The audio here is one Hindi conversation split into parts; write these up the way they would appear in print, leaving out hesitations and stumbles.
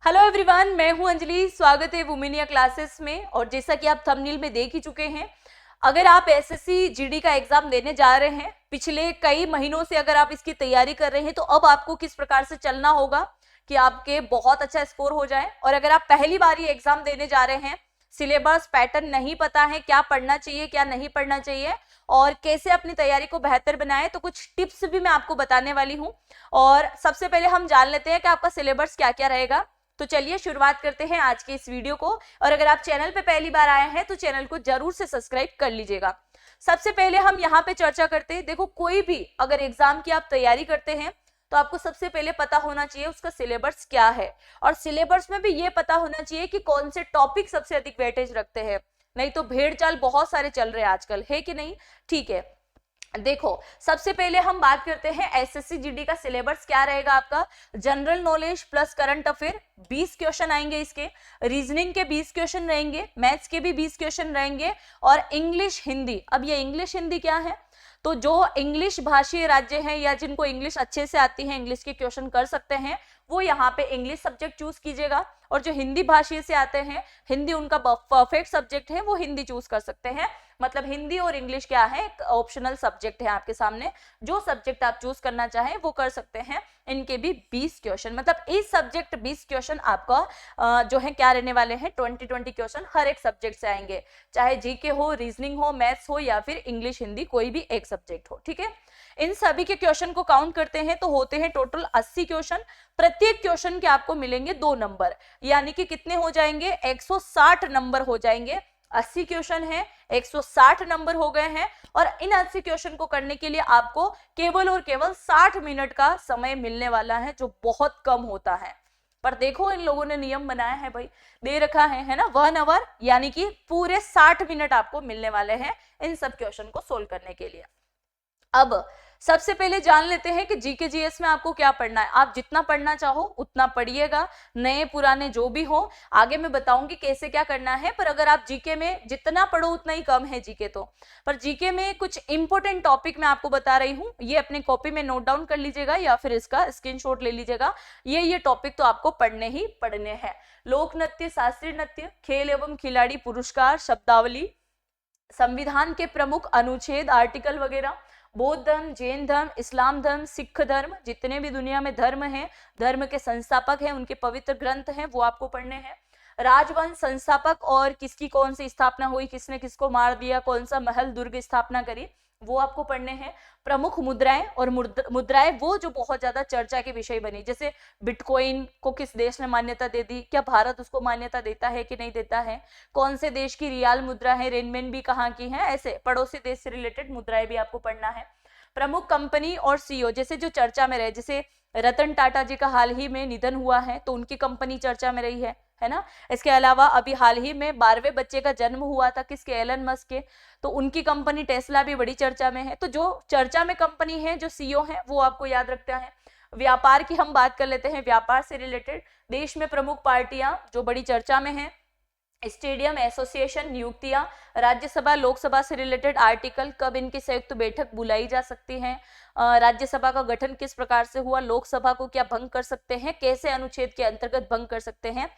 हेलो एवरीवन, मैं हूं अंजलि। स्वागत है वुमेनिया क्लासेस में। और जैसा कि आप थंबनेल में देख ही चुके हैं, अगर आप एसएससी जीडी का एग्जाम देने जा रहे हैं, पिछले कई महीनों से अगर आप इसकी तैयारी कर रहे हैं, तो अब आपको किस प्रकार से चलना होगा कि आपके बहुत अच्छा स्कोर हो जाए। और अगर आप पहली बार ये एग्जाम देने जा रहे हैं, सिलेबस पैटर्न नहीं पता है, क्या पढ़ना चाहिए क्या नहीं पढ़ना चाहिए और कैसे अपनी तैयारी को बेहतर बनाए, तो कुछ टिप्स भी मैं आपको बताने वाली हूँ। और सबसे पहले हम जान लेते हैं कि आपका सिलेबस क्या क्या रहेगा। तो चलिए शुरुआत करते हैं आज के इस वीडियो को। और अगर आप चैनल पे पहली बार आए हैं तो चैनल को जरूर से सब्सक्राइब कर लीजिएगा। सबसे पहले हम यहाँ पे चर्चा करते हैं। देखो, कोई भी अगर एग्जाम की आप तैयारी करते हैं तो आपको सबसे पहले पता होना चाहिए उसका सिलेबस क्या है, और सिलेबस में भी ये पता होना चाहिए कि कौन से टॉपिक सबसे अधिक वेटेज रखते हैं। नहीं तो भेड़ चाल बहुत सारे चल रहे हैं आजकल, है कि नहीं? ठीक है, देखो सबसे पहले हम बात करते हैं एसएससी जीडी का सिलेबस क्या रहेगा आपका। General knowledge plus current affair 20 question आएंगे इसके, रीजनिंग के 20 क्वेश्चन रहेंगे, मैथ्स के भी 20 क्वेश्चन रहेंगे, और इंग्लिश हिंदी। अब ये इंग्लिश हिंदी क्या है? तो जो इंग्लिश भाषीय राज्य हैं या जिनको इंग्लिश अच्छे से आती है, इंग्लिश के क्वेश्चन कर सकते हैं, वो यहाँ पे इंग्लिश सब्जेक्ट चूज कीजिएगा। और जो हिंदी भाषीय से आते हैं, हिंदी उनका परफेक्ट सब्जेक्ट है, वो हिंदी चूज कर सकते हैं। मतलब हिंदी और इंग्लिश क्या है, ऑप्शनल सब्जेक्ट है आपके सामने। जो सब्जेक्ट आप चूज करना चाहें वो कर सकते हैं। इनके भी 20 क्वेश्चन, मतलब इस सब्जेक्ट 20 क्वेश्चन आपका जो है क्या रहने वाले हैं, 20 क्वेश्चन हर एक सब्जेक्ट से आएंगे, चाहे जीके हो, रीजनिंग हो, मैथ्स हो या फिर इंग्लिश हिंदी, कोई भी एक सब्जेक्ट हो। ठीक है, इन सभी के क्वेश्चन को काउंट करते हैं तो होते हैं टोटल 80 क्वेश्चन। प्रत्येक क्वेश्चन के आपको मिलेंगे 2 नंबर, यानी कि कितने हो जाएंगे, 160 नंबर हो जाएंगे। 80 क्वेश्चन है, 160 नंबर हो गए हैं। और इन 80 क्वेश्चन को करने के लिए आपको केवल और केवल 60 मिनट का समय मिलने वाला है, जो बहुत कम होता है। पर देखो, इन लोगों ने नियम बनाया है भाई, दे रखा है ना, 1 आवर, यानी कि पूरे 60 मिनट आपको मिलने वाले हैं इन सब क्वेश्चन को सोल्व करने के लिए। अब सबसे पहले जान लेते हैं कि जीके जीएस में आपको क्या पढ़ना है। आप जितना पढ़ना चाहो उतना पढ़िएगा, नए पुराने जो भी हो। आगे मैं बताऊंगी कैसे क्या करना है, पर अगर आप जीके में जितना पढ़ो उतना ही कम है जीके तो। पर जीके में कुछ इंपॉर्टेंट टॉपिक मैं आपको बता रही हूँ, ये अपने कॉपी में नोट डाउन कर लीजिएगा या फिर इसका स्क्रीनशॉट ले लीजिएगा। ये टॉपिक तो आपको पढ़ने ही पढ़ने हैं। लोक नृत्य, शास्त्रीय नृत्य, खेल एवं खिलाड़ी पुरस्कार, शब्दावली, संविधान के प्रमुख अनुच्छेद, आर्टिकल वगैरह, बौद्ध धर्म, जैन धर्म, इस्लाम धर्म, सिख धर्म, जितने भी दुनिया में धर्म हैं, धर्म के संस्थापक हैं, उनके पवित्र ग्रंथ हैं, वो आपको पढ़ने हैं। राजवंश, संस्थापक और किसकी कौन सी स्थापना हुई, किसने किसको मार दिया, कौन सा महल दुर्ग स्थापना करी, वो आपको पढ़ने हैं। प्रमुख मुद्राएं, और मुद्राएं वो जो बहुत ज्यादा चर्चा के विषय बनी, जैसे बिटकॉइन को किस देश ने मान्यता दे दी, क्या भारत उसको मान्यता देता है कि नहीं देता है, कौन से देश की रियाल मुद्रा है, रेनमेन भी कहाँ की है, ऐसे पड़ोसी देश से रिलेटेड मुद्राएं भी आपको पढ़ना है। प्रमुख कंपनी और सीईओ, जैसे जो चर्चा में रहे, जैसे रतन टाटा जी का हाल ही में निधन हुआ है तो उनकी कंपनी चर्चा में रही है ना। इसके अलावा अभी हाल ही में 12वें बच्चे का जन्म हुआ था, किसके, एलन मस्क के, तो उनकी कंपनी टेस्ला भी बड़ी चर्चा में है। तो जो चर्चा में कंपनी है, जो सीईओ है, वो आपको याद रखता है। व्यापार की हम बात कर लेते हैं, व्यापार से रिलेटेड देश में प्रमुख पार्टियां जो बड़ी चर्चा में है, स्टेडियम एसोसिएशन, नियुक्तियां, राज्यसभा लोकसभा से रिलेटेड आर्टिकल, कब इनकी संयुक्त बैठक बुलाई जा सकती है, राज्यसभा का गठन किस प्रकार से हुआ, लोकसभा को क्या भंग कर सकते हैं, कैसे अनुच्छेद के अंतर्गत भंग कर सकते हैं।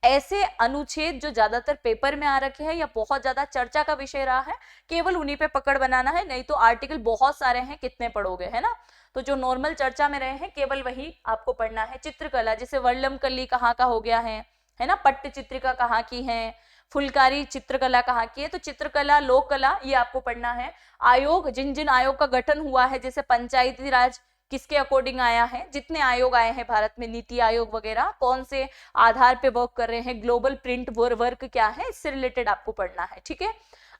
ऐसे अनुच्छेद जो ज्यादातर पेपर में आ रखे हैं या बहुत ज्यादा चर्चा का विषय रहा है, केवल उन्हीं पे पकड़ बनाना है, नहीं तो आर्टिकल बहुत सारे हैं, कितने पढ़ोगे, है ना। तो जो नॉर्मल चर्चा में रहे हैं केवल वही आपको पढ़ना है। चित्रकला, जैसे वर्णम कली कहाँ का हो गया है ना, पट्ट चित्रिका कहाँ की है, फुलकारी चित्रकला कहाँ की है, तो चित्रकला, लोक कला, ये आपको पढ़ना है। आयोग, जिन जिन आयोग का गठन हुआ है, जैसे पंचायती राज किसके अकॉर्डिंग आया है, जितने आयोग आए हैं भारत में, नीति आयोग वगैरह, कौन से आधार पे वर्क कर रहे हैं, ग्लोबल प्रिंट वर्क क्या है, इससे रिलेटेड आपको पढ़ना है। ठीक है,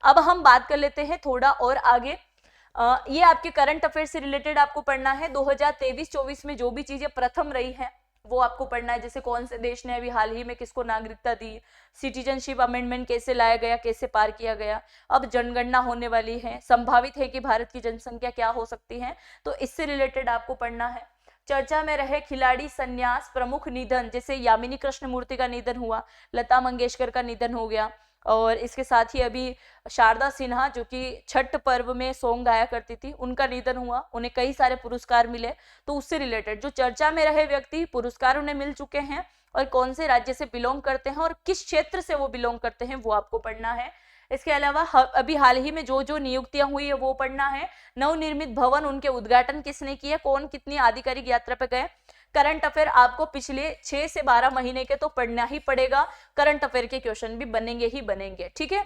अब हम बात कर लेते हैं थोड़ा और आगे। ये आपके करंट अफेयर से रिलेटेड आपको पढ़ना है। 2023-24 में जो भी चीजें प्रथम रही है वो आपको पढ़ना है, जैसे कौन से देश ने अभी हाल ही में किसको नागरिकता दी, सिटीजनशिप अमेंडमेंट कैसे लाया गया, कैसे पार किया गया, अब जनगणना होने वाली है, संभावित है कि भारत की जनसंख्या क्या हो सकती है, तो इससे रिलेटेड आपको पढ़ना है। चर्चा में रहे खिलाड़ी, संन्यास, प्रमुख निधन, जैसे यामिनी कृष्णमूर्ति का निधन हुआ, लता मंगेशकर का निधन हो गया, और इसके साथ ही अभी शारदा सिन्हा जो कि छठ पर्व में सॉन्ग गाया करती थी, उनका निधन हुआ, उन्हें कई सारे पुरस्कार मिले। तो उससे रिलेटेड जो चर्चा में रहे व्यक्ति, पुरस्कार उन्हें मिल चुके हैं और कौन से राज्य से बिलोंग करते हैं और किस क्षेत्र से वो बिलोंग करते हैं वो आपको पढ़ना है। इसके अलावा अभी हाल ही में जो जो नियुक्तियां हुई है वो पढ़ना है। नवनिर्मित भवन, उनके उद्घाटन किसने किए, कौन कितनी आधिकारिक यात्रा पे गए। करंट अफेयर आपको पिछले 6 से 12 महीने के तो पढ़ना ही पड़ेगा, करंट अफेयर के क्वेश्चन भी बनेंगे ही बनेंगे, ठीक है।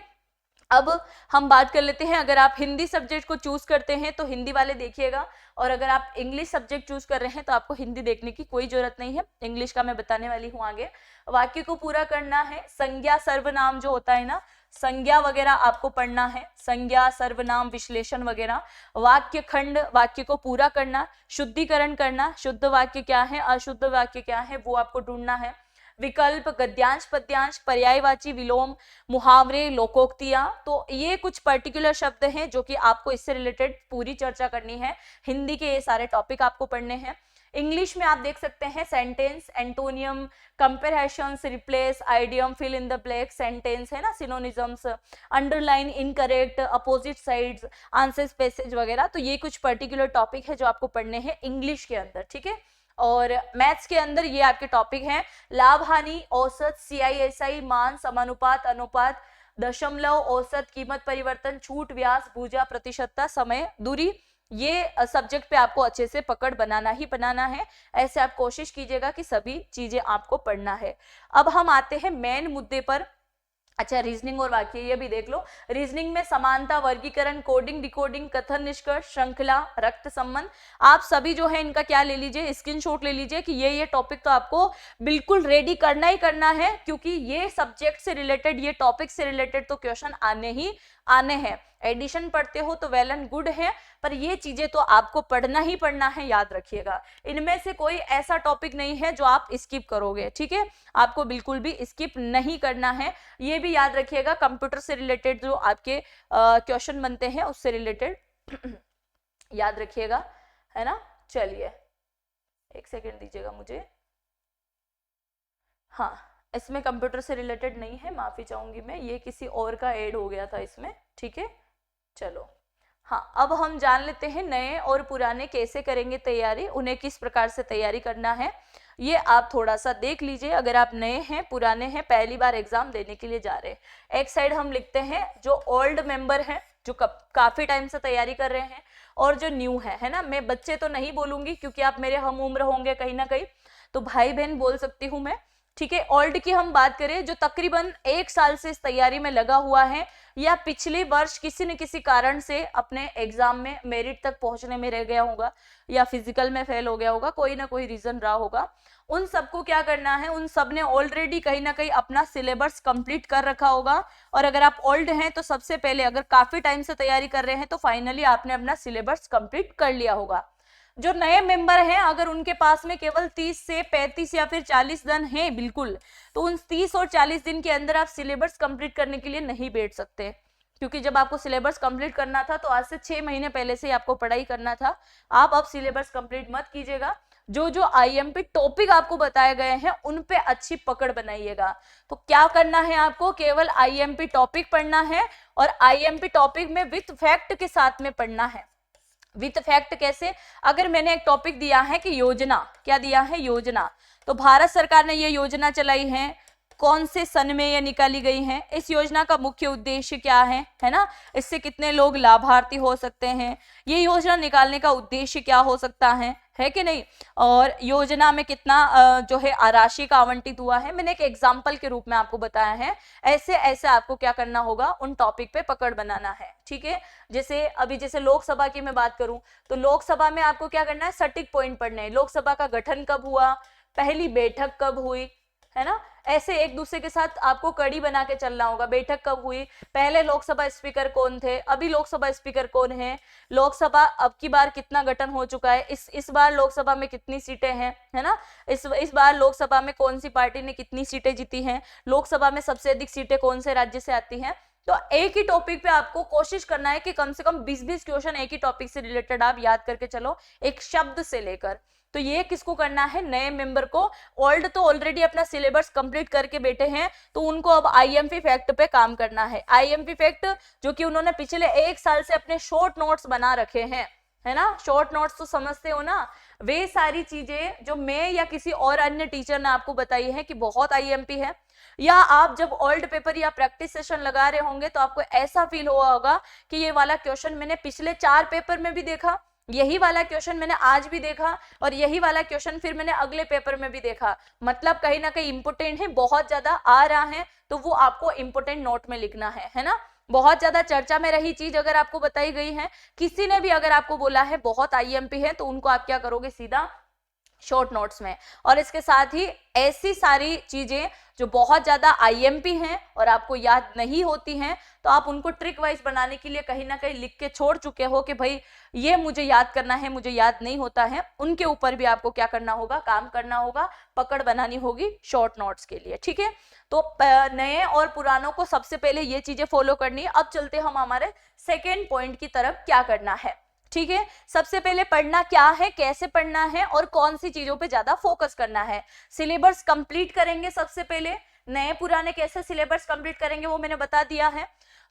अब हम बात कर लेते हैं, अगर आप हिंदी सब्जेक्ट को चूज करते हैं तो हिंदी वाले देखिएगा, और अगर आप इंग्लिश सब्जेक्ट चूज कर रहे हैं तो आपको हिंदी देखने की कोई जरूरत नहीं है, इंग्लिश का मैं बताने वाली हूँ आगे। वाक्य को पूरा करना है, संज्ञा सर्वनाम जो होता है ना, संज्ञा वगैरह आपको पढ़ना है, संज्ञा सर्वनाम विश्लेषण वगैरह। वाक्य खंड, वाक्य को पूरा करना, शुद्धिकरण करना, शुद्ध वाक्य क्या है, अशुद्ध वाक्य क्या है वो आपको ढूंढना है। विकल्प, गद्यांश, पद्यांश, पर्यायवाची, विलोम, मुहावरे, लोकोक्तियां, तो ये कुछ पर्टिकुलर शब्द हैं जो कि आपको इससे रिलेटेड पूरी चर्चा करनी है। हिंदी के ये सारे टॉपिक आपको पढ़ने हैं। इंग्लिश में आप देख सकते हैं sentence, antonym, comparisons, replace, idiom, fill in the blank, sentence है ना, synonyms, underline, incorrect, opposite sides, answers, passage वगैरह। तो ये कुछ पर्टिकुलर टॉपिक है जो आपको पढ़ने हैं इंग्लिश के अंदर, ठीक है। और मैथ्स के अंदर ये आपके टॉपिक हैं, लाभ हानि, औसत, CISI, मान, समानुपात, अनुपात, दशमलव, औसत, कीमत परिवर्तन, छूट, व्यास, भुजा, प्रतिशतता, समय, दूरी। ये सब्जेक्ट पे आपको अच्छे से पकड़ बनाना ही बनाना है, ऐसे आप कोशिश कीजिएगा कि सभी चीजें आपको पढ़ना है। अब हम आते हैं मेन मुद्दे पर। अच्छा, रीजनिंग और वाक्य ये भी देख लो। रीजनिंग में समानता, वर्गीकरण, कोडिंग, डिकोडिंग, कथन, निष्कर्ष, श्रृंखला, रक्त संबंध, आप सभी जो है इनका क्या ले लीजिए, स्क्रीनशॉट ले लीजिए कि ये टॉपिक तो आपको बिल्कुल रेडी करना ही करना है, क्योंकि ये सब्जेक्ट से रिलेटेड, ये टॉपिक से रिलेटेड तो क्वेश्चन आने ही आने हैं। एडिशन पढ़ते हो तो वेल एंड गुड है, पर ये चीजें तो आपको पढ़ना ही पढ़ना है, याद रखिएगा। इनमें से कोई ऐसा टॉपिक नहीं है जो आप स्किप करोगे, ठीक है, आपको बिल्कुल भी स्किप नहीं करना है। ये भी याद रखिएगा, कंप्यूटर से रिलेटेड जो आपके क्वेश्चन बनते हैं उससे रिलेटेड याद रखिएगा, है ना। चलिए एक सेकेंड दीजिएगा मुझे। हाँ, इसमें कंप्यूटर से रिलेटेड नहीं है, माफी चाहूंगी मैं, ये किसी और का ऐड हो गया था इसमें, ठीक है। चलो हाँ, अब हम जान लेते हैं नए और पुराने कैसे करेंगे तैयारी, उन्हें किस प्रकार से तैयारी करना है, ये आप थोड़ा सा देख लीजिए। अगर आप नए हैं, पुराने हैं, पहली बार एग्जाम देने के लिए जा रहे हैं, एक साइड हम लिखते हैं जो ओल्ड मेंबर हैं, जो काफी टाइम से तैयारी कर रहे हैं, और जो न्यू है ना। मैं बच्चे तो नहीं बोलूंगी क्योंकि आप मेरे हम उम्र होंगे कहीं ना कहीं, तो भाई बहन बोल सकती हूँ मैं, ठीक है। ओल्ड की हम बात करें, जो तकरीबन 1 साल से इस तैयारी में लगा हुआ है, या पिछले वर्ष किसी न किसी कारण से अपने एग्जाम में मेरिट तक पहुंचने में रह गया होगा, या फिजिकल में फेल हो गया होगा, कोई ना कोई रीजन रहा होगा, उन सबको क्या करना है, उन सब ने ऑलरेडी कहीं ना कहीं अपना सिलेबस कंप्लीट कर रखा होगा। और अगर आप ओल्ड हैं तो सबसे पहले, अगर काफी टाइम से तैयारी कर रहे हैं तो फाइनली आपने अपना सिलेबस कंप्लीट कर लिया होगा। जो नए मेंबर हैं, अगर उनके पास में केवल 30 से 35 या फिर 40 दिन हैं बिल्कुल, तो उन 30 और 40 दिन के अंदर आप सिलेबस कंप्लीट करने के लिए नहीं बैठ सकते, क्योंकि जब आपको सिलेबस कंप्लीट करना था तो आज से 6 महीने पहले से आपको पढ़ाई करना था। आप अब सिलेबस कंप्लीट मत कीजिएगा, जो जो IMP टॉपिक आपको बताए गए हैं उन पे अच्छी पकड़ बनाइएगा। तो क्या करना है, आपको केवल IMP टॉपिक पढ़ना है, और IMP टॉपिक में विथ फैक्ट के साथ में पढ़ना है। विथ फैक्ट कैसे, अगर मैंने एक टॉपिक दिया है कि योजना, क्या दिया है, योजना, तो भारत सरकार ने ये योजना चलाई है, कौन से सन में ये निकाली गई है, इस योजना का मुख्य उद्देश्य क्या है ना, इससे कितने लोग लाभार्थी हो सकते हैं, ये योजना निकालने का उद्देश्य क्या हो सकता है कि नहीं, और योजना में कितना जो है राशि का आवंटित हुआ है, मैंने एक एग्जाम्पल के रूप में आपको बताया है। ऐसे ऐसे आपको क्या करना होगा, उन टॉपिक पे पकड़ बनाना है, ठीक है। जैसे लोकसभा की मैं बात करूं तो लोकसभा में आपको क्या करना है, सटीक पॉइंट पढ़ने हैं। लोकसभा का गठन कब हुआ, पहली बैठक कब हुई, है ना, ऐसे एक दूसरे के साथ आपको कड़ी बना के चलना होगा। बैठक कब हुई, पहले लोकसभा स्पीकर कौन थे, अभी लोकसभा स्पीकर कौन है, लोकसभा अब की बार कितना गठन हो चुका है, इस बार लोकसभा में कितनी सीटें हैं, है ना, इस बार लोकसभा में कौन सी पार्टी ने कितनी सीटें जीती हैं, लोकसभा में सबसे अधिक सीटें कौन से राज्य से आती हैं। तो एक ही टॉपिक पे आपको कोशिश करना है कि कम से कम 20-20 क्वेश्चन एक ही टॉपिक से रिलेटेड आप याद करके चलो, एक शब्द से लेकर। तो ये किसको करना है, नए मेंबर को। ओल्ड तो ऑलरेडी अपना सिलेबस कंप्लीट करके बैठे हैं, तो उनको अब आईएमपी फैक्ट पे काम करना है। आईएमपी फैक्ट जो कि उन्होंने पिछले 1 साल से अपने शॉर्ट नोट्स बना रखे हैं, है ना, शॉर्ट नोट्स तो समझते हो ना, वे सारी चीजें जो मैं या किसी और अन्य टीचर ने आपको बताई है कि बहुत आईएमपी है, या आप जब ओल्ड पेपर या प्रैक्टिस सेशन लगा रहे होंगे तो आपको ऐसा फील हुआ होगा कि ये वाला क्वेश्चन मैंने पिछले 4 पेपर में भी देखा, यही वाला क्वेश्चन मैंने आज भी देखा, और यही वाला क्वेश्चन फिर मैंने अगले पेपर में भी देखा। मतलब कहीं ना कहीं इंपोर्टेंट है, बहुत ज्यादा आ रहा है, तो वो आपको इंपोर्टेंट नोट में लिखना है ना। बहुत ज्यादा चर्चा में रही चीज अगर आपको बताई गई है, किसी ने भी अगर आपको बोला है बहुत आईएमपी है, तो उनको आप क्या करोगे, सीधा शॉर्ट नोट्स में। और इसके साथ ही ऐसी सारी चीजें जो बहुत ज्यादा आईएमपी हैं और आपको याद नहीं होती हैं, तो आप उनको ट्रिक वाइज बनाने के लिए कहीं ना कहीं लिख के छोड़ चुके हो कि भाई ये मुझे याद करना है, मुझे याद नहीं होता है, उनके ऊपर भी आपको क्या करना होगा, काम करना होगा, पकड़ बनानी होगी शॉर्ट नोट्स के लिए, ठीक है। तो नए और पुरानों को सबसे पहले ये चीजें फॉलो करनी है। अब चलते हम हमारे सेकेंड पॉइंट की तरफ, क्या करना है, ठीक है। सबसे पहले पढ़ना क्या है, कैसे पढ़ना है और कौन सी चीजों पे ज्यादा फोकस करना है। सिलेबस कंप्लीट करेंगे सबसे पहले, नए पुराने कैसे सिलेबस कंप्लीट करेंगे वो मैंने बता दिया है।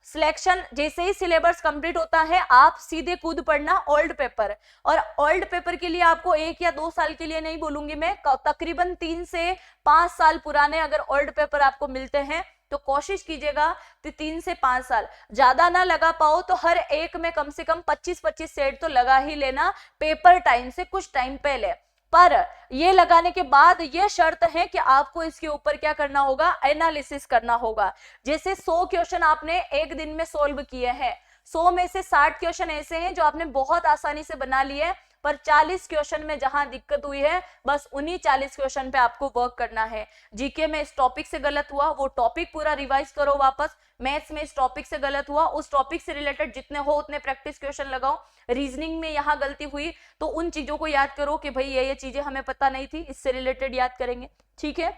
सिलेक्शन, जैसे ही सिलेबस कंप्लीट होता है आप सीधे कूद पढ़ना ओल्ड पेपर। और ओल्ड पेपर के लिए आपको 1 या 2 साल के लिए नहीं बोलूंगी मैं, तकरीबन 3 से 5 साल पुराने अगर ओल्ड पेपर आपको मिलते हैं तो कोशिश कीजिएगा कि 3 से 5 साल, ज्यादा ना लगा पाओ तो हर एक में कम से कम 25-25 सेट तो लगा ही लेना, पेपर टाइम से कुछ टाइम पहले। पर ये लगाने के बाद ये शर्त है कि आपको इसके ऊपर क्या करना होगा, एनालिसिस करना होगा। जैसे 100 क्वेश्चन आपने एक दिन में सोल्व किए हैं, 100 में से 60 क्वेश्चन ऐसे हैं जो आपने बहुत आसानी से बना लिए, पर 40 क्वेश्चन में जहां दिक्कत हुई है, बस उन्हीं 40 क्वेश्चन पे आपको वर्क करना है। जीके में इस टॉपिक से गलत हुआ, वो टॉपिक पूरा रिवाइज करो वापस। मैथ्स में इस टॉपिक से गलत हुआ, उस टॉपिक से रिलेटेड जितने हो उतने प्रैक्टिस क्वेश्चन लगाओ। रीजनिंग में यहाँ गलती हुई तो उन चीजों को याद करो कि भाई ये चीजें हमें पता नहीं थी, इससे रिलेटेड याद करेंगे, ठीक है।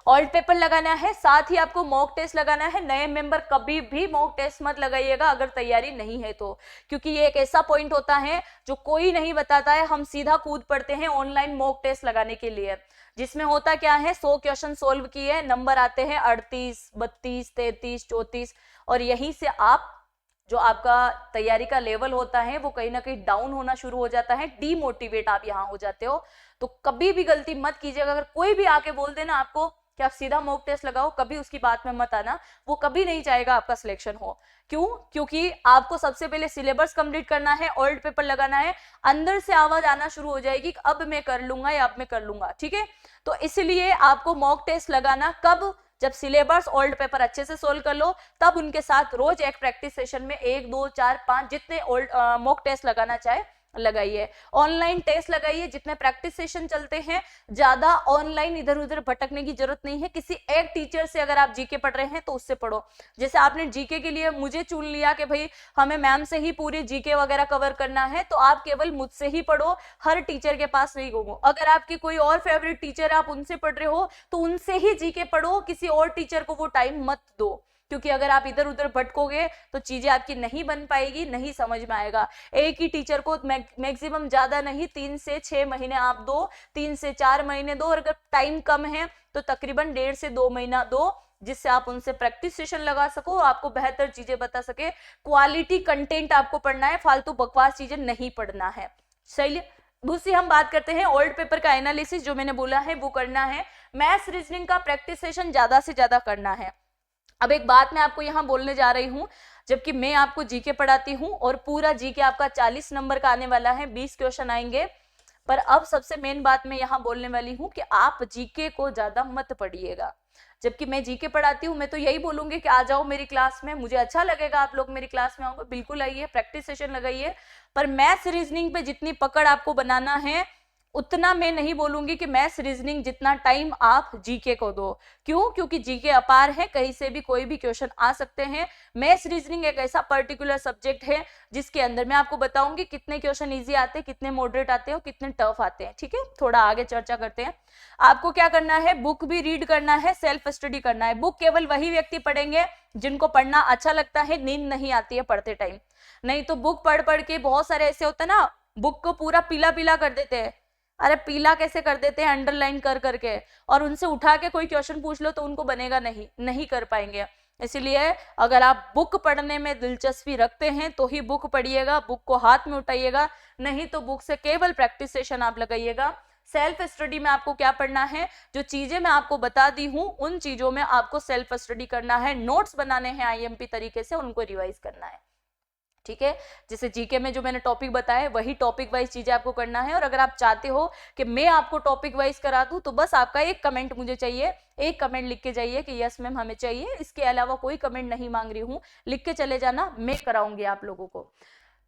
ओल्ड पेपर लगाना है, साथ ही आपको मॉक टेस्ट लगाना है। नए मेंबर कभी भी मॉक टेस्ट मत लगाइएगा अगर तैयारी नहीं है तो, क्योंकि ये एक ऐसा पॉइंट होता है जो कोई नहीं बताता है, हम सीधा कूद पड़ते हैं ऑनलाइन मॉक टेस्ट लगाने के लिए, जिसमें होता क्या है, 100 क्वेश्चन सोल्व किए, नंबर आते हैं 38, 32, 33, 34, और यहीं से आप जो आपका तैयारी का लेवल होता है वो कहीं ना कहीं डाउन होना शुरू हो जाता है, डीमोटिवेट आप यहाँ हो जाते हो। तो कभी भी गलती मत कीजिएगा, अगर कोई भी आके बोल देना आपको कि आप सीधा मॉक टेस्ट लगाओ, कभी उसकी बात में मत आना, वो कभी नहीं चाहेगा आपका सिलेक्शन हो। क्यों? क्योंकि आपको सबसे पहले सिलेबस कंप्लीट करना है, ओल्ड पेपर लगाना है, अंदर से आवाज आना शुरू हो जाएगी कि अब मैं कर लूंगा या अब मैं कर लूंगा, ठीक है। तो इसलिए आपको मॉक टेस्ट लगाना कब, जब सिलेबस ओल्ड पेपर अच्छे से सोल्व कर लो, तब उनके साथ रोज एक प्रैक्टिस सेशन में 1, 2, 4, 5 जितने ओल्ड मॉक टेस्ट लगाना चाहे लगाइए। ऑनलाइन टेस्ट लगाइए, जितने प्रैक्टिस सेशन चलते हैं, ज्यादा ऑनलाइन इधर उधर भटकने की जरूरत नहीं है। किसी एक टीचर से अगर आप जीके पढ़ रहे हैं तो उससे पढ़ो। जैसे आपने जीके के लिए मुझे चुन लिया कि भाई हमें मैम से ही पूरी जीके वगैरह कवर करना है, तो आप केवल मुझसे ही पढ़ो, हर टीचर के पास नहीं घूमो। अगर आपकी कोई और फेवरेट टीचर आप उनसे पढ़ रहे हो तो उनसे ही जीके पढ़ो, किसी और टीचर को वो टाइम मत दो, क्योंकि अगर आप इधर उधर भटकोगे तो चीजें आपकी नहीं बन पाएगी, नहीं समझ में आएगा। एक ही टीचर को मैक्सिमम ज्यादा नहीं 3 से 6 महीने आप दो, 3 से 4 महीने दो, और अगर टाइम कम है तो तकरीबन 1.5 से 2 महीना दो, जिससे आप उनसे प्रैक्टिस सेशन लगा सको, आपको बेहतर चीजें बता सके। क्वालिटी कंटेंट आपको पढ़ना है, फालतू बकवास चीजें नहीं पढ़ना है। सही। दूसरी हम बात करते हैं ओल्ड पेपर का एनालिसिस, जो मैंने बोला है वो करना है। मैथ्स रीजनिंग का प्रैक्टिस सेशन ज्यादा से ज्यादा करना है। अब एक बात मैं आपको यहाँ बोलने जा रही हूँ, जबकि मैं आपको जीके पढ़ाती हूँ और पूरा जीके आपका 40 नंबर का आने वाला है, 20 क्वेश्चन आएंगे, पर अब सबसे मेन बात मैं यहाँ बोलने वाली हूँ कि आप जीके को ज्यादा मत पढ़िएगा। जबकि मैं जीके पढ़ाती हूँ, मैं तो यही बोलूंगी कि आ जाओ मेरी क्लास में, मुझे अच्छा लगेगा आप लोग मेरी क्लास में आओगे, बिल्कुल आइए, प्रैक्टिस सेशन लगाइए। पर मैथ्स रीजनिंग पे जितनी पकड़ आपको बनाना है उतना मैं नहीं बोलूंगी कि मैथ्स रीजनिंग जितना टाइम आप जीके को दो। क्यों? क्योंकि जीके अपार है, कहीं से भी कोई भी क्वेश्चन आ सकते हैं। मैथ्स रीजनिंग एक ऐसा पर्टिकुलर सब्जेक्ट है जिसके अंदर मैं आपको बताऊंगी कितने क्वेश्चन इजी आते हैं, कितने मॉडरेट आते हैं और कितने टफ आते हैं, ठीक है। थोड़ा आगे चर्चा करते हैं। आपको क्या करना है, बुक भी रीड करना है, सेल्फ स्टडी करना है। बुक केवल वही व्यक्ति पढ़ेंगे जिनको पढ़ना अच्छा लगता है, नींद नहीं आती है पढ़ते टाइम। नहीं तो बुक पढ़ पढ़ के बहुत सारे ऐसे होते हैं ना, बुक को पूरा पीला पीला कर देते हैं, अरे पीला कैसे कर देते हैं अंडरलाइन कर करके, और उनसे उठा के कोई क्वेश्चन पूछ लो तो उनको बनेगा नहीं, नहीं कर पाएंगे। इसलिए अगर आप बुक पढ़ने में दिलचस्पी रखते हैं तो ही बुक पढ़िएगा, बुक को हाथ में उठाइएगा, नहीं तो बुक से केवल प्रैक्टिस सेशन आप लगाइएगा। सेल्फ स्टडी में आपको क्या पढ़ना है, जो चीजें मैं आपको बता दी हूं उन चीजों में आपको सेल्फ स्टडी करना है, नोट्स बनाने हैं आईएमपी तरीके से, उनको रिवाइज करना है, ठीक है। जैसे जीके में जो मैंने टॉपिक बताया वही टॉपिक वाइज चीजें आपको करना है। और अगर आप चाहते हो कि मैं आपको टॉपिक वाइज करा दूं तो बस आपका एक कमेंट मुझे चाहिए, एक कमेंट लिख के जाइए कि यस मैम हमें चाहिए, इसके अलावा कोई कमेंट नहीं मांग रही हूं, लिख के चले जाना, मैं कराऊंगी आप लोगों को।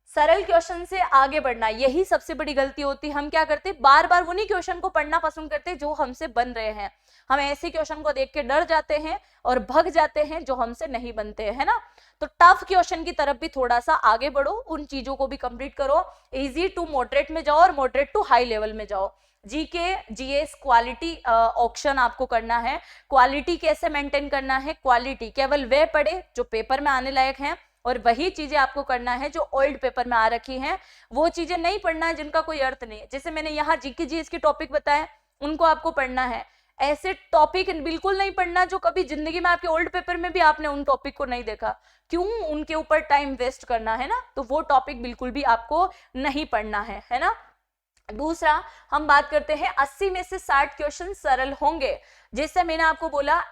सरल क्वेश्चन से आगे बढ़ना, यही सबसे बड़ी गलती होती है। हम क्या करते, बार बार उन्हीं क्वेश्चन को पढ़ना पसंद करते जो हमसे बन रहे हैं। हम ऐसे क्वेश्चन को देख के डर जाते हैं और भग जाते हैं जो हमसे नहीं बनते, है ना। तो टफ क्वेश्चन की तरफ भी थोड़ा सा आगे बढ़ो, उन चीजों को भी कंप्लीट करो, इजी टू मॉडरेट में जाओ और मॉडरेट टू हाई लेवल में जाओ। जीके जीएस क्वालिटी ऑप्शन आपको करना है। क्वालिटी कैसे मेंटेन करना है, क्वालिटी केवल वे पढ़े जो पेपर में आने लायक हैं, और वही चीजें आपको करना है जो ओल्ड पेपर में आ रखी हैं। वो चीजें नहीं पढ़ना है जिनका कोई अर्थ नहीं है। जैसे मैंने यहाँ जीके जीएस के टॉपिक बताए, उनको आपको पढ़ना है। ऐसे टॉपिक बिल्कुल नहीं पढ़ना जो कभी जिंदगी में आपके ओल्ड पेपर में भी आपने उन टॉपिक को नहीं देखा, क्यों उनके ऊपर टाइम वेस्ट करना, है ना। तो वो टॉपिक बिल्कुल भी आपको नहीं पढ़ना है ना। दूसरा हम बात करते हैं 80 में से 60 क्वेश्चन सरल होंगे। जैसे मैंने आपको बोला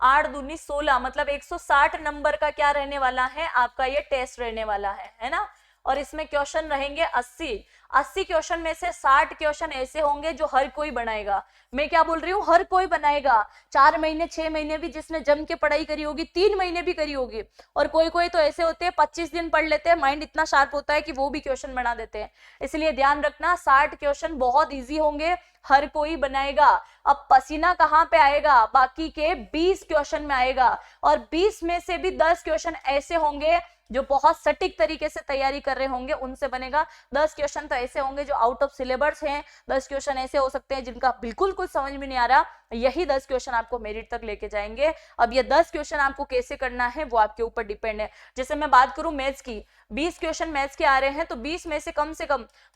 8 दूनी 16, मतलब 160 नंबर का क्या रहने वाला है, आपका ये टेस्ट रहने वाला है ना। और इसमें क्वेश्चन रहेंगे 80 क्वेश्चन में से 60 क्वेश्चन ऐसे होंगे जो हर कोई बनाएगा। मैं क्या बोल रही हूँ, हर कोई बनाएगा। 4 महीने 6 महीने भी जिसने जम के पढ़ाई करी होगी, 3 महीने भी करी होगी। और कोई कोई तो ऐसे होते हैं 25 दिन पढ़ लेते हैं, माइंड इतना शार्प होता है कि वो भी क्वेश्चन बना देते हैं। इसलिए ध्यान रखना 60 क्वेश्चन बहुत ईजी होंगे, हर कोई बनाएगा। अब पसीना कहाँ पे आएगा, बाकी के 20 क्वेश्चन में आएगा। और 20 में से भी 10 क्वेश्चन ऐसे होंगे जो बहुत सटीक तरीके से तैयारी कर रहे होंगे, उनसे बनेगा। 10 क्वेश्चन तो ऐसे होंगे जो आउट ऑफ सिलेबस हैं, 10 क्वेश्चन ऐसे हो सकते हैं जिनका बिल्कुल कुछ समझ में नहीं आ रहा। यही 10 क्वेश्चन आपको मेरिट तक लेके जाएंगे। अब ये 10 क्वेश्चन आपको कैसे करना है वो आपके ऊपर डिपेंड है। जैसे मैं बात करूं मैथ्स की, 20 क्वेश्चन मैथ्स के आ रहे हैं, तो 20 में से कम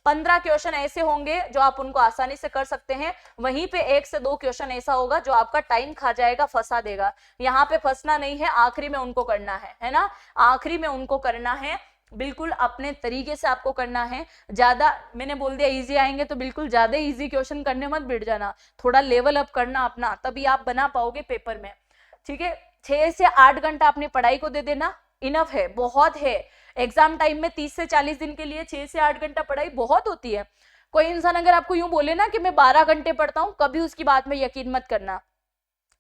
15 क्वेश्चन ऐसे होंगे जो आप उनको आसानी से कर सकते हैं। वहीं पे 1 से 2 क्वेश्चन ऐसा होगा जो आपका टाइम खा जाएगा, फंसा देगा। यहाँ पे फंसना नहीं है, आखिरी में उनको करना है ना, आखिरी में उनको करना है, बिल्कुल अपने तरीके से आपको करना है। ज्यादा मैंने बोल दिया इजी आएंगे तो बिल्कुल ज्यादा इजी क्वेश्चन करने मत बैठ जाना, थोड़ा लेवल अप करना अपना, तभी आप बना पाओगे पेपर में, ठीक है। 6 से 8 घंटा अपनी पढ़ाई को दे देना, इनफ है, बहुत है। एग्जाम टाइम में 30 से 40 दिन के लिए 6 से 8 घंटा पढ़ाई बहुत होती है। कोई इंसान अगर आपको यूं बोले ना कि मैं 12 घंटे पढ़ता हूं, कभी उसकी बात में यकीन मत करना,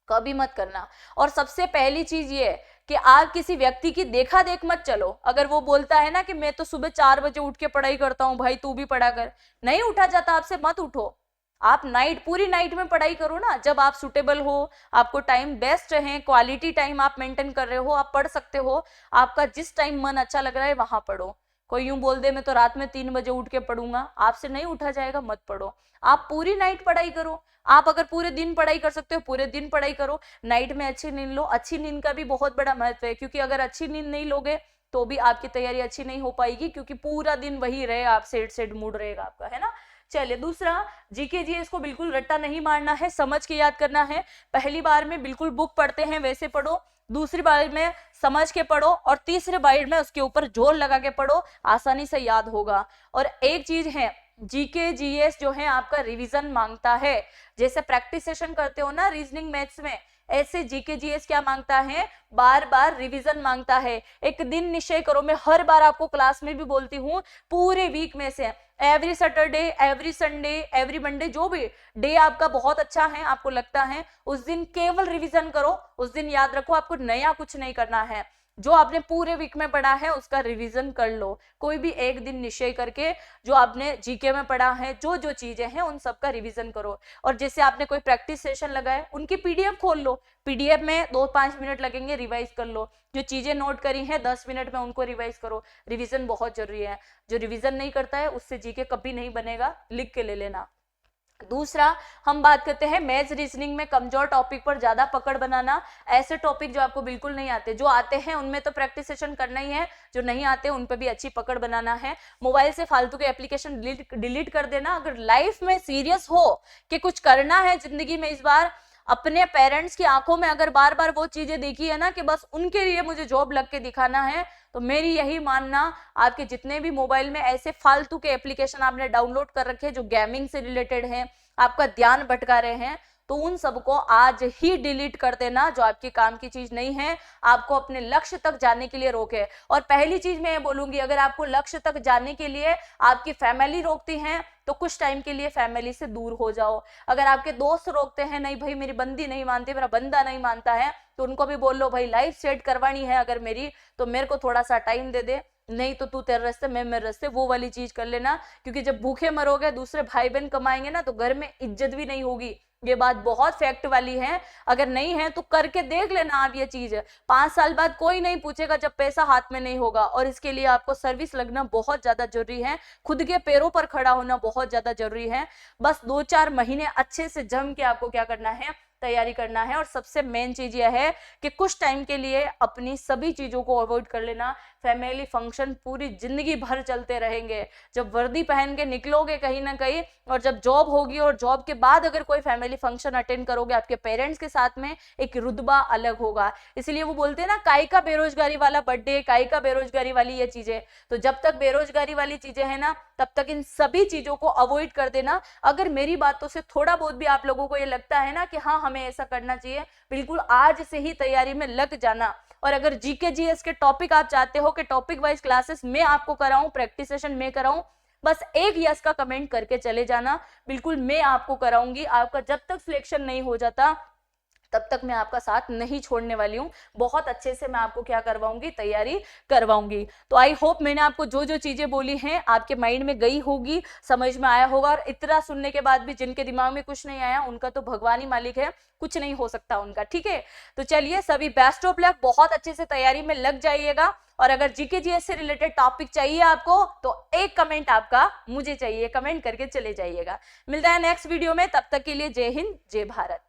कभी मत करना। और सबसे पहली चीज ये है कि आप किसी व्यक्ति की देखा देख मत चलो। अगर वो बोलता है ना कि मैं तो सुबह 4 बजे उठ के पढ़ाई करता हूं, भाई तू भी पढ़ा कर, नहीं उठा जाता आपसे, मत उठो। आप पूरी नाइट में पढ़ाई करो ना, जब आप सुटेबल हो, आपको टाइम बेस्ट रहे, क्वालिटी टाइम आप मेंटेन कर रहे हो, आप पढ़ सकते हो, आपका जिस टाइम मन अच्छा लग रहा है वहां पढ़ो। कोई यूं बोल दे मैं तो रात में 3 बजे उठ के पढ़ूंगा, आपसे नहीं उठा जाएगा, मत पढ़ो। आप पूरी नाइट पढ़ाई करो। आप अगर पूरे दिन पढ़ाई कर सकते हो, पूरे दिन पढ़ाई करो। नाइट में अच्छी नींद लो। अच्छी नींद का भी बहुत बड़ा महत्व है, क्योंकि अगर अच्छी नींद नहीं लोगे तो भी आपकी तैयारी अच्छी नहीं हो पाएगी, क्योंकि पूरा दिन वही रहे, आप सेट मूड रहेगा आपका, है ना। चलिए दूसरा, जीके जीएस को बिल्कुल रट्टा नहीं मारना है, समझ के याद करना है। पहली बार में बिल्कुल बुक पढ़ते हैं वैसे पढ़ो, दूसरी बार में समझ के पढ़ो, और तीसरे बार में उसके ऊपर जोर लगा के पढ़ो, आसानी से याद होगा। और एक चीज है, जीके जीएस जो है आपका रिवीजन मांगता है। जैसे प्रैक्टिस सेशन करते हो ना रीजनिंग मैथ्स में, ऐसे जीके जीएस क्या मांगता है, बार बार रिवीजन मांगता है। एक दिन निश्चय करो, मैं हर बार आपको क्लास में भी बोलती हूँ, पूरे वीक में से every Saturday, every Sunday, every Monday, जो भी डे आपका बहुत अच्छा है, आपको लगता है, उस दिन केवल रिवीजन करो। उस दिन याद रखो आपको नया कुछ नहीं करना है, जो आपने पूरे वीक में पढ़ा है उसका रिवीजन कर लो। कोई भी एक दिन निश्चय करके जो आपने जीके में पढ़ा है, जो जो चीजें हैं उन सब का रिवीजन करो। और जैसे आपने कोई प्रैक्टिस सेशन लगाए, उनकी पीडीएफ खोल लो, पीडीएफ में 2-5 मिनट लगेंगे, रिवाइज कर लो। जो चीजें नोट करी हैं 10 मिनट में उनको रिवाइज करो। रिवीजन बहुत जरूरी है, जो रिवीजन नहीं करता है उससे जीके कभी नहीं बनेगा, लिख के ले लेना। दूसरा, हम बात करते हैं मैथ्स रीजनिंग में कमजोर टॉपिक पर ज्यादा पकड़ बनाना। ऐसे टॉपिक जो आपको बिल्कुल नहीं आते, जो आते हैं उनमें तो प्रैक्टिस सेशन करना ही है, जो नहीं आते उन पर भी अच्छी पकड़ बनाना है। मोबाइल से फालतू के एप्लीकेशन डिलीट कर देना। अगर लाइफ में सीरियस हो कि कुछ करना है जिंदगी में इस बार, अपने पेरेंट्स की आंखों में अगर बार बार वो चीजें देखी है ना कि बस उनके लिए मुझे जॉब लग के दिखाना है, तो मेरी यही मानना, आपके जितने भी मोबाइल में ऐसे फालतू के एप्लीकेशन आपने डाउनलोड कर रखे हैं जो गेमिंग से रिलेटेड हैं, आपका ध्यान भटका रहे हैं, तो उन सबको आज ही डिलीट कर देना, जो आपके काम की चीज नहीं है, आपको अपने लक्ष्य तक जाने के लिए रोके। और पहली चीज मैं ये बोलूंगी, अगर आपको लक्ष्य तक जाने के लिए आपकी फैमिली रोकती है तो कुछ टाइम के लिए फैमिली से दूर हो जाओ। अगर आपके दोस्त रोकते हैं, नहीं भाई मेरी बंदी नहीं मानती, मेरा बंदा नहीं मानता है, तो उनको भी बोल लो भाई लाइफ सेट करवानी है अगर मेरी, तो मेरे को थोड़ा सा टाइम दे दे, नहीं तो तू तेरे रास्ते मैं मेरे रास्ते, वो वाली चीज कर लेना। क्योंकि जब भूखे मरोगे, दूसरे भाई बहन कमाएंगे ना, तो घर में इज्जत भी नहीं होगी। ये बात बहुत फैक्ट वाली है। अगर नहीं है तो करके देख लेना आप ये चीज। 5 साल बाद कोई नहीं पूछेगा जब पैसा हाथ में नहीं होगा, और इसके लिए आपको सर्विस लगना बहुत ज्यादा जरूरी है, खुद के पैरों पर खड़ा होना बहुत ज्यादा जरूरी है। बस 2-4 महीने अच्छे से जम के आपको क्या करना है, तैयारी करना है। और सबसे मेन चीज यह है कि कुछ टाइम के लिए अपनी सभी चीजों को अवॉइड कर लेना। फैमिली फंक्शन पूरी जिंदगी भर चलते रहेंगे। जब वर्दी पहन के निकलोगे कहीं ना कहीं, और जब जॉब होगी और जॉब के बाद अगर कोई फैमिली फंक्शन अटेंड करोगे आपके पेरेंट्स के साथ में, एक रुतबा अलग होगा। इसलिए वो बोलते हैं ना, काई का बेरोजगारी वाला बर्थडे, काई का बेरोजगारी वाली ये चीजें। तो जब तक बेरोजगारी वाली चीजें है ना, तब तक इन सभी चीजों को अवॉइड कर देना। अगर मेरी बातों से थोड़ा बहुत भी आप लोगों को ये लगता है ना कि हाँ हमें ऐसा करना चाहिए, बिल्कुल आज से ही तैयारी में लग जाना। और अगर जीके जीएस के टॉपिक आप चाहते हो कि टॉपिक वाइज क्लासेस मैं आपको कराऊं, प्रैक्टिस सेशन में कराऊं, बस एक यस का कमेंट करके चले जाना, बिल्कुल मैं आपको कराऊंगी। आपका जब तक सिलेक्शन नहीं हो जाता तब तक मैं आपका साथ नहीं छोड़ने वाली हूँ। बहुत अच्छे से मैं आपको क्या करवाऊंगी, तैयारी करवाऊंगी। तो आई होप मैंने आपको जो जो चीजें बोली हैं आपके माइंड में गई होगी, समझ में आया होगा। और इतना सुनने के बाद भी जिनके दिमाग में कुछ नहीं आया, उनका तो भगवान ही मालिक है, कुछ नहीं हो सकता उनका। ठीक है, तो चलिए सभी बेस्ट ऑफ लक, बहुत अच्छे से तैयारी में लग जाइएगा। और अगर जीके जीएस से रिलेटेड टॉपिक चाहिए आपको, तो एक कमेंट आपका मुझे चाहिए, कमेंट करके चले जाइएगा। मिलता है नेक्स्ट वीडियो में, तब तक के लिए जय हिंद, जय भारत।